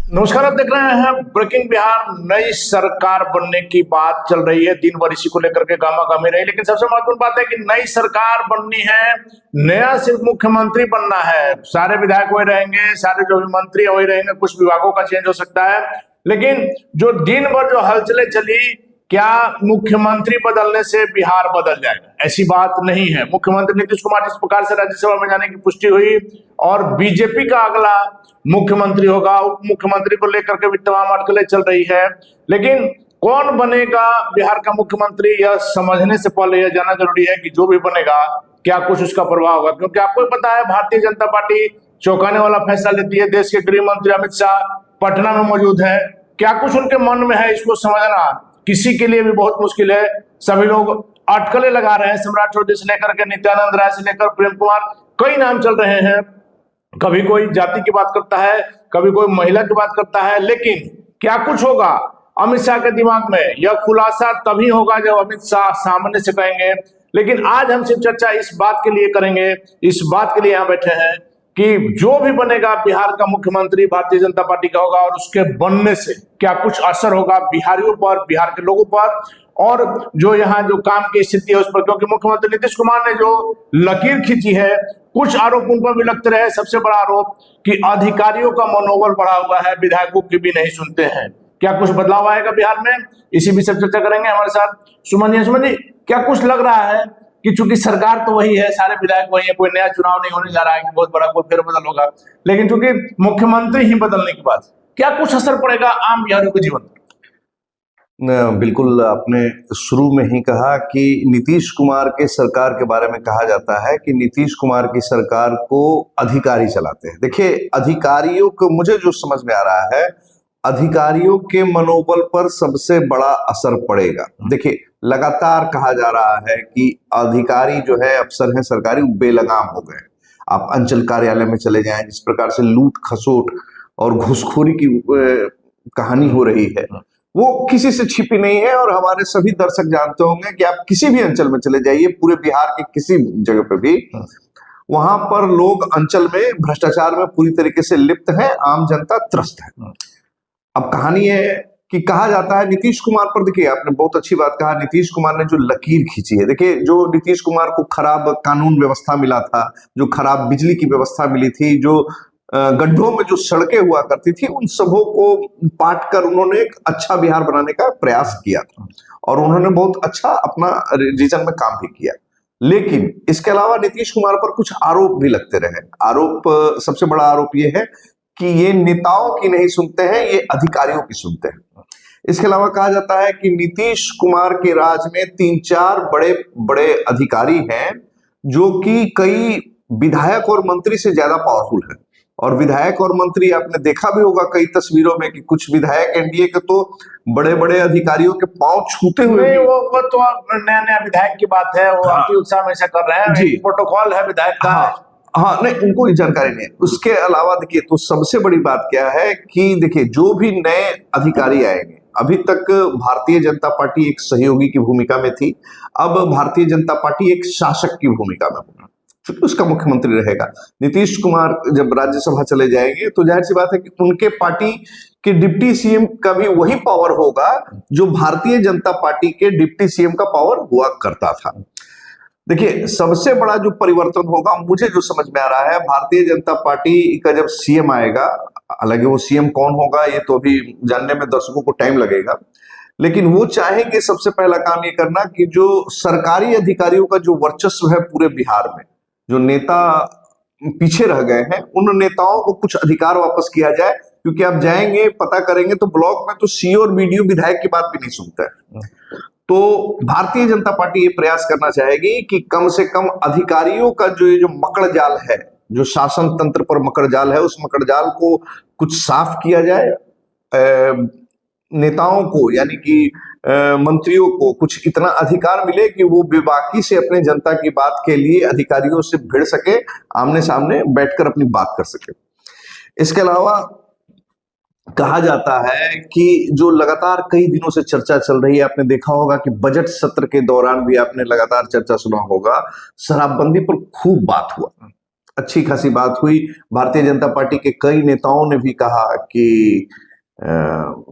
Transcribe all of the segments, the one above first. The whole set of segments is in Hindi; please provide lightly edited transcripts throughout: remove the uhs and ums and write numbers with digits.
नमस्कार, आप देख रहे हैं ब्रेकिंग बिहार। नई सरकार बनने की बात चल रही है, दिन भर इसी को लेकर के गामा-गामी रही, लेकिन सबसे महत्वपूर्ण बात है कि नई सरकार बननी है। नया सिर्फ मुख्यमंत्री बनना है। सारे विधायक वही रहेंगे, सारे जो भी मंत्री वही रहेंगे, कुछ विभागों का चेंज हो सकता है, लेकिन जो दिन भर जो हलचलें चली, क्या मुख्यमंत्री बदलने से बिहार बदल जाएगा? ऐसी बात नहीं है। मुख्यमंत्री नीतीश कुमार जिस प्रकार से राज्यसभा में जाने की पुष्टि हुई और बीजेपी का अगला मुख्यमंत्री होगा, उप मुख्यमंत्री को लेकर के भी तमाम अटकलें चल रही है, लेकिन कौन बनेगा बिहार का मुख्यमंत्री, यह समझने से पहले यह जानना जरूरी है कि जो भी बनेगा क्या कुछ उसका प्रभाव होगा। क्योंकि आपको पता है, भारतीय जनता पार्टी चौंकाने वाला फैसला लेती है। देश के गृह मंत्री अमित शाह पटना में मौजूद है। क्या कुछ उनके मन में है, इसको समझना किसी के लिए भी बहुत मुश्किल है। सभी लोग अटकलें लगा रहे हैं, सम्राट चौधरी से लेकर के नित्यानंद राय से लेकर प्रेम कुमार, कई नाम चल रहे हैं। कभी कोई जाति की बात करता है, कभी कोई महिला की बात करता है, लेकिन क्या कुछ होगा अमित शाह के दिमाग में, यह खुलासा तभी होगा जब अमित शाह सामने से कहेंगे। लेकिन आज हम सिर्फ चर्चा इस बात के लिए करेंगे, इस बात के लिए यहाँ बैठे हैं कि जो भी बनेगा बिहार का मुख्यमंत्री भारतीय जनता पार्टी का होगा, और उसके बनने से क्या कुछ असर होगा बिहारियों पर, बिहार के लोगों पर, और जो यहाँ जो काम की स्थिति है उस पर। क्योंकि मुख्यमंत्री नीतीश कुमार ने जो लकीर खींची है, कुछ आरोप उन पर भी लगते रहे। सबसे बड़ा आरोप कि अधिकारियों का मनोबल बढ़ा हुआ है, विधायकों की भी नहीं सुनते हैं। क्या कुछ बदलाव आएगा बिहार में, इसी विषय पर चर्चा करेंगे। हमारे साथ सुमन जी, क्या कुछ लग रहा है कि चूंकि सरकार तो वही है, सारे विधायक वही है, कोई नया चुनाव नहीं होने जा रहा है कि बहुत बड़ा कोई फेरबदल होगा, लेकिन चूंकि मुख्यमंत्री ही बदलने के बाद क्या कुछ असर पड़ेगा आम बिहारियों के जीवन पर? बिल्कुल, आपने शुरू में ही कहा कि नीतीश कुमार के सरकार के बारे में कहा जाता है कि नीतीश कुमार की सरकार को अधिकारी चलाते हैं। देखिए, अधिकारियों को, मुझे जो समझ में आ रहा है, अधिकारियों के मनोबल पर सबसे बड़ा असर पड़ेगा। देखिए, लगातार कहा जा रहा है कि अधिकारी जो है, अफसर हैं सरकारी, बेलगाम हो गए। आप अंचल कार्यालय में चले जाएं, जिस प्रकार से लूट खसोट और घूसखोरी की कहानी हो रही है, वो किसी से छिपी नहीं है। और हमारे सभी दर्शक जानते होंगे कि आप किसी भी अंचल में चले जाइए, पूरे बिहार के किसी जगह पे भी, वहां पर लोग अंचल में भ्रष्टाचार में पूरी तरीके से लिप्त हैं, आम जनता त्रस्त है। अब कहानी है कि कहा जाता है नीतीश कुमार पर, देखिए आपने बहुत अच्छी बात कहा, नीतीश कुमार ने जो लकीर खींची है। देखिए, जो नीतीश कुमार को खराब कानून व्यवस्था मिला था, जो खराब बिजली की व्यवस्था मिली थी, जो गड्ढों में जो सड़कें हुआ करती थी, उन सबों को पाट कर उन्होंने एक अच्छा बिहार बनाने का प्रयास किया था, और उन्होंने बहुत अच्छा अपना रीजन में काम भी किया। लेकिन इसके अलावा नीतीश कुमार पर कुछ आरोप भी लगते रहे। आरोप, सबसे बड़ा आरोप ये है कि ये नेताओं की नहीं सुनते हैं, ये अधिकारियों की सुनते हैं। इसके अलावा कहा जाता है कि नीतीश कुमार के राज में 3-4 बड़े बड़े अधिकारी हैं जो कि कई विधायक और मंत्री से ज्यादा पावरफुल है। और विधायक और मंत्री, आपने देखा भी होगा कई तस्वीरों में कि कुछ विधायक एनडीए के तो बड़े बड़े अधिकारियों के पांव छूते हुए। नहीं, वो तो नया नया विधायक की बात है, वो अति उत्साह में ऐसा कर रहे हैं जी, प्रोटोकॉल है विधायक का। हाँ, नहीं, उनको जानकारी नहीं है। उसके अलावा देखिए, तो सबसे बड़ी बात क्या है कि देखिए, जो भी नए अधिकारी आएंगे, अभी तक भारतीय जनता पार्टी एक सहयोगी की भूमिका में थी, अब भारतीय जनता पार्टी एक शासक की भूमिका में होगी, क्योंकि उसका मुख्यमंत्री रहेगा। नीतीश कुमार जब राज्यसभा चले जाएंगे तो जाहिर सी बात है कि उनके पार्टी के डिप्टी सीएम का भी वही पावर होगा जो भारतीय जनता पार्टी के डिप्टी सीएम का पावर हुआ करता था। देखिए, सबसे बड़ा जो परिवर्तन होगा, मुझे जो समझ में आ रहा है, भारतीय जनता पार्टी का जब सीएम आएगा, हालांकि वो सीएम कौन होगा ये तो अभी जानने में दर्शकों को टाइम लगेगा, लेकिन वो चाहेंगे सबसे पहला काम ये करना कि जो सरकारी अधिकारियों का जो वर्चस्व है पूरे बिहार में, जो नेता पीछे रह गए हैं, उन नेताओं को कुछ अधिकार वापस किया जाए। क्योंकि आप जाएंगे, पता करेंगे तो ब्लॉक में तो सीओ और बीडीओ विधायक की बात भी नहीं सुनता है। तो भारतीय जनता पार्टी ये प्रयास करना चाहेगी कि कम से कम अधिकारियों का जो मकड़ जाल है, जो शासन तंत्र पर मकड़ जाल है, उस मकड़ जाल को कुछ साफ किया जाए। नेताओं को, यानी कि मंत्रियों को कुछ इतना अधिकार मिले कि वो बेबाकी से अपने जनता की बात के लिए अधिकारियों से भिड़ सके, आमने सामने बैठकर अपनी बात कर सके। इसके अलावा कहा जाता है कि जो लगातार कई दिनों से चर्चा चल रही है, आपने देखा होगा कि बजट सत्र के दौरान भी आपने लगातार चर्चा सुना होगा, शराबबंदी पर खूब बात हुआ। अच्छी खासी बात हुई। भारतीय जनता पार्टी के कई नेताओं ने भी कहा कि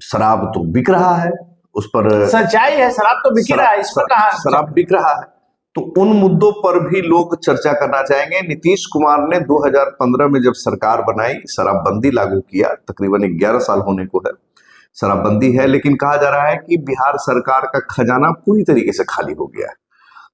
शराब तो बिक रहा है, उस पर सच्चाई है, शराब तो बिक रहा है, इस पर कहा शराब बिक रहा है। तो उन मुद्दों पर भी लोग चर्चा करना चाहेंगे। नीतीश कुमार ने 2015 में जब सरकार बनाई, शराबबंदी लागू किया, तकरीबन 11 साल होने को है शराबबंदी है, लेकिन कहा जा रहा है कि बिहार सरकार का खजाना पूरी तरीके से खाली हो गया है।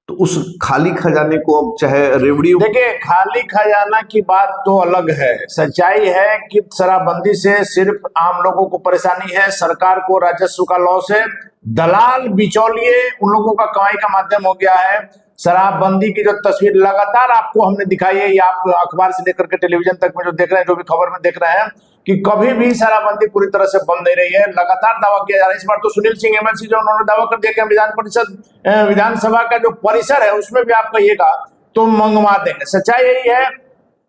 तो उस खाली खजाने को अब चाहे रेवड़ी, देखिए खाली खजाना की बात तो अलग है, सच्चाई है कि शराबबंदी से सिर्फ आम लोगों को परेशानी है, सरकार को राजस्व का लॉस है, दलाल बिचौलिए उन लोगों का कमाई का माध्यम हो गया है। शराबबंदी की जो तस्वीर लगातार आपको हमने दिखाई है, या आप अखबार से लेकर के टेलीविजन तक में जो देख रहे हैं, जो भी खबर में देख रहे हैं, कि कभी भी शराबबंदी पूरी तरह से बंद नहीं रही है, लगातार दावा किया जा रहा है। इस बार तो सुनील सिंह एमएलसी जो उन्होंने दावा कर दिया कि विधानसभा का जो परिसर है उसमें भी आप कहिएगा तो मंगवा देंगे। सच्चाई यही है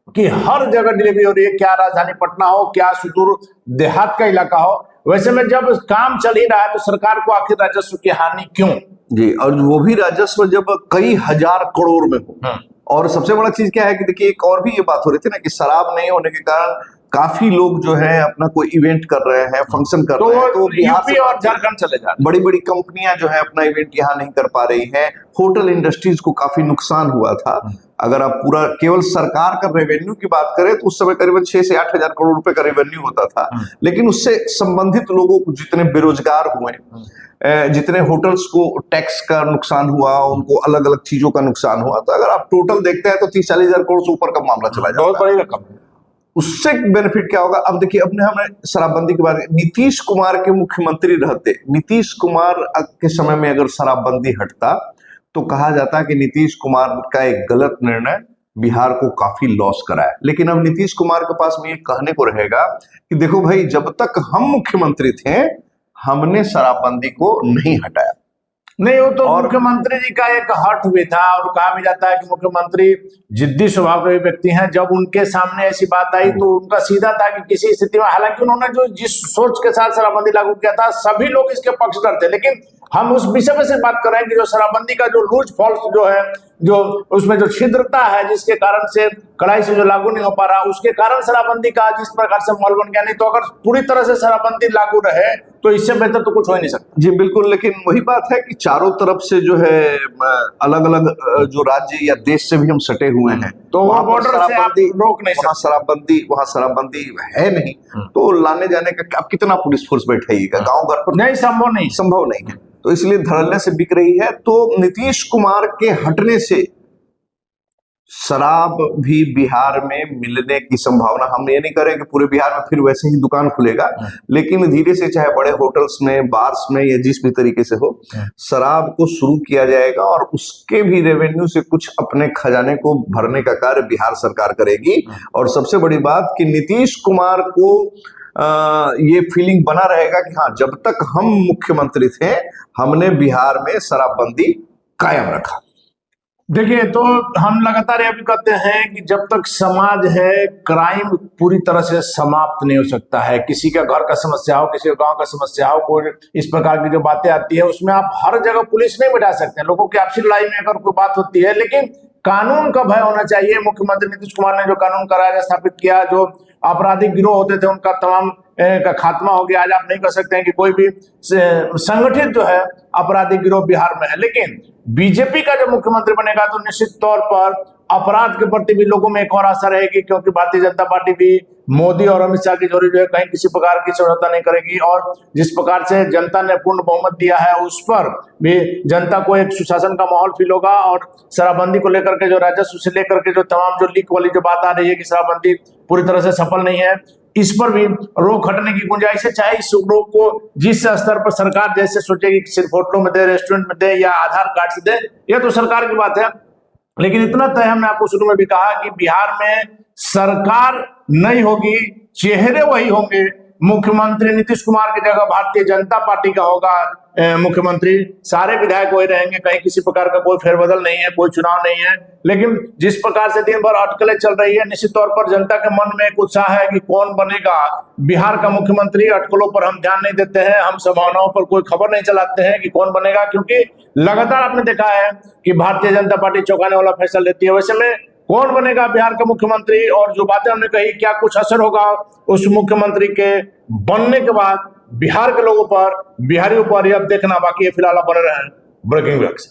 कि हर जगह डिलीवरी हो रही है, क्या राजधानी पटना हो, क्या सुदूर देहात का इलाका हो। वैसे में जब काम चल ही रहा है तो सरकार को आखिर राजस्व की हानि क्यों? जी, और वो भी राजस्व जब कई हजार करोड़ में हो। और सबसे बड़ा चीज क्या है कि देखिए, एक और भी ये बात हो रही थी ना कि शराब नहीं होने के कारण काफी लोग जो है अपना कोई इवेंट कर रहे हैं, फंक्शन कर रहे हैं, तो यूपी और झारखंड चले जा रहे हैं। बड़ी बड़ी कंपनियां जो है अपना इवेंट यहाँ नहीं कर पा रही हैं। होटल इंडस्ट्रीज को काफी नुकसान हुआ था। अगर आप पूरा केवल सरकार का रेवेन्यू की बात करें तो उस समय करीबन 6 से 8 हजार करोड़ रुपए का रेवेन्यू होता था, लेकिन उससे संबंधित लोगों को जितने बेरोजगार हुए, जितने होटल्स को टैक्स का नुकसान हुआ, उनको अलग अलग चीजों का नुकसान हुआ, तो अगर आप टोटल देखते हैं तो 30-40 हजार करोड़ से ऊपर का मामला चला जाता है। बहुत बड़ी रकम। उससे बेनिफिट क्या होगा? अब देखिए, अपने हमने शराबबंदी के बारे में, नीतीश कुमार के मुख्यमंत्री रहते, नीतीश कुमार के समय में अगर शराबबंदी हटता तो कहा जाता कि नीतीश कुमार का एक गलत निर्णय बिहार को काफी लॉस कराया। लेकिन अब नीतीश कुमार के पास में ये कहने को रहेगा कि देखो भाई, जब तक हम मुख्यमंत्री थे हमने शराबबंदी को नहीं हटाया। नहीं, वो तो मुख्यमंत्री जी का एक हठ भी था, और कहा भी जाता है कि मुख्यमंत्री जिद्दी स्वभाव के व्यक्ति हैं। जब उनके सामने ऐसी बात आई तो उनका सीधा था कि किसी स्थिति में, हालांकि उन्होंने जो जिस सोच के साथ शराबबंदी लागू किया था सभी लोग इसके पक्षधर थे, लेकिन हम उस विषय में से बात कर रहे हैं कि जो शराबबंदी का जो लूज फॉल्स जो है, जो उसमें जो छिद्रता है, जिसके कारण से कड़ाई से जो लागू नहीं हो पा रहा, उसके कारण शराबबंदी का जिस प्रकार से माहौल बन गया। नहीं तो अगर पूरी तरह से शराबबंदी लागू रहे तो इससे बेहतर तो कुछ हो ही नहीं सकता। जी बिल्कुल, लेकिन वही बात है कि चारों तरफ से जो है अलग अलग जो राज्य या देश से भी हम सटे हुए हैं, तो वहाँ बॉर्डर से आप रोक नहीं सकते। वहाँ शराबबंदी है नहीं, तो लाने जाने का आप कितना पुलिस फोर्स बैठाइएगा गांव घर पर? नहीं, संभव नहीं है। तो इसलिए धड़ल्ले से बिक रही है। तो नीतीश कुमार के हटने से शराब भी बिहार में मिलने की संभावना, हम ये नहीं करें कि पूरे बिहार में फिर वैसे ही दुकान खुलेगा, लेकिन धीरे से चाहे बड़े होटल्स में, बार्स में, या जिस भी तरीके से हो, शराब को शुरू किया जाएगा और उसके भी रेवेन्यू से कुछ अपने खजाने को भरने का कार्य बिहार सरकार करेगी। और सबसे बड़ी बात कि नीतीश कुमार को ये फीलिंग बना रहेगा कि हाँ, जब तक हम मुख्यमंत्री थे हमने बिहार में शराबबंदी कायम रखा। देखिए, तो हम लगातार ये भी कहते हैं कि जब तक समाज है, क्राइम पूरी तरह से समाप्त नहीं हो सकता है। किसी का घर का समस्या हो, किसी का गांव का समस्या हो, कोई इस प्रकार की जो बातें आती है उसमें आप हर जगह पुलिस नहीं बिठा सकते हैं। लोगों की आपसी लड़ाई में अगर कोई बात होती है, लेकिन कानून का भय होना चाहिए। मुख्यमंत्री नीतीश कुमार ने जो कानून का राज स्थापित किया, जो आपराधिक गिरोह होते थे उनका तमाम का खात्मा हो गया। आज आप नहीं कह सकते हैं कि कोई भी संगठित जो है आपराधिक गिरोह बिहार में है। लेकिन बीजेपी का जो मुख्यमंत्री बनेगा तो निश्चित तौर पर अपराध के प्रति भी लोगों में एक और आशा रहेगी, क्योंकि भारतीय जनता पार्टी भी मोदी और अमित शाह की जोड़ी जो है कहीं किसी प्रकार की समझौता नहीं करेगी। और जिस प्रकार से जनता ने पूर्ण बहुमत दिया है उस पर भी जनता को एक सुशासन का माहौल फील होगा। और शराबबंदी को लेकर के जो राजस्व से लेकर के जो तमाम जो लीक वाली जो बात आ रही है कि शराबबंदी पूरी तरह से सफल नहीं है, इस पर भी रोक हटने की गुंजाइश है। चाहे इस रोक को जिस स्तर पर सरकार जैसे सोचेगी कि सिर्फ होटलों में दे, रेस्टोरेंट में दे, या आधार कार्ड से दे, यह तो सरकार की बात है। लेकिन इतना तय हमने आपको शुरू में भी कहा कि बिहार में सरकार नहीं होगी, चेहरे वही होंगे। मुख्यमंत्री नीतीश कुमार की जगह भारतीय जनता पार्टी का होगा मुख्यमंत्री। सारे विधायक वही रहेंगे, कहीं किसी प्रकार का कोई फेरबदल नहीं है, कोई चुनाव नहीं है। लेकिन जिस प्रकार से दिन भर अटकलें चल रही है, निश्चित तौर पर जनता के मन में एक उत्साह है कि कौन बनेगा बिहार का मुख्यमंत्री। अटकलों पर हम ध्यान नहीं देते हैं, हम संभावनाओं पर कोई खबर नहीं चलाते हैं कि कौन बनेगा, क्योंकि लगातार आपने देखा है कि भारतीय जनता पार्टी चौंकाने वाला फैसला लेती है। वैसे में कौन बनेगा बिहार का मुख्यमंत्री, और जो बातें हमने कही क्या कुछ असर होगा उस मुख्यमंत्री के बनने के बाद बिहार के लोगों पर, बिहारियों पर, यह देखना बाकी है। फिलहाल आप बने रहें ब्रेकिंग न्यूज़।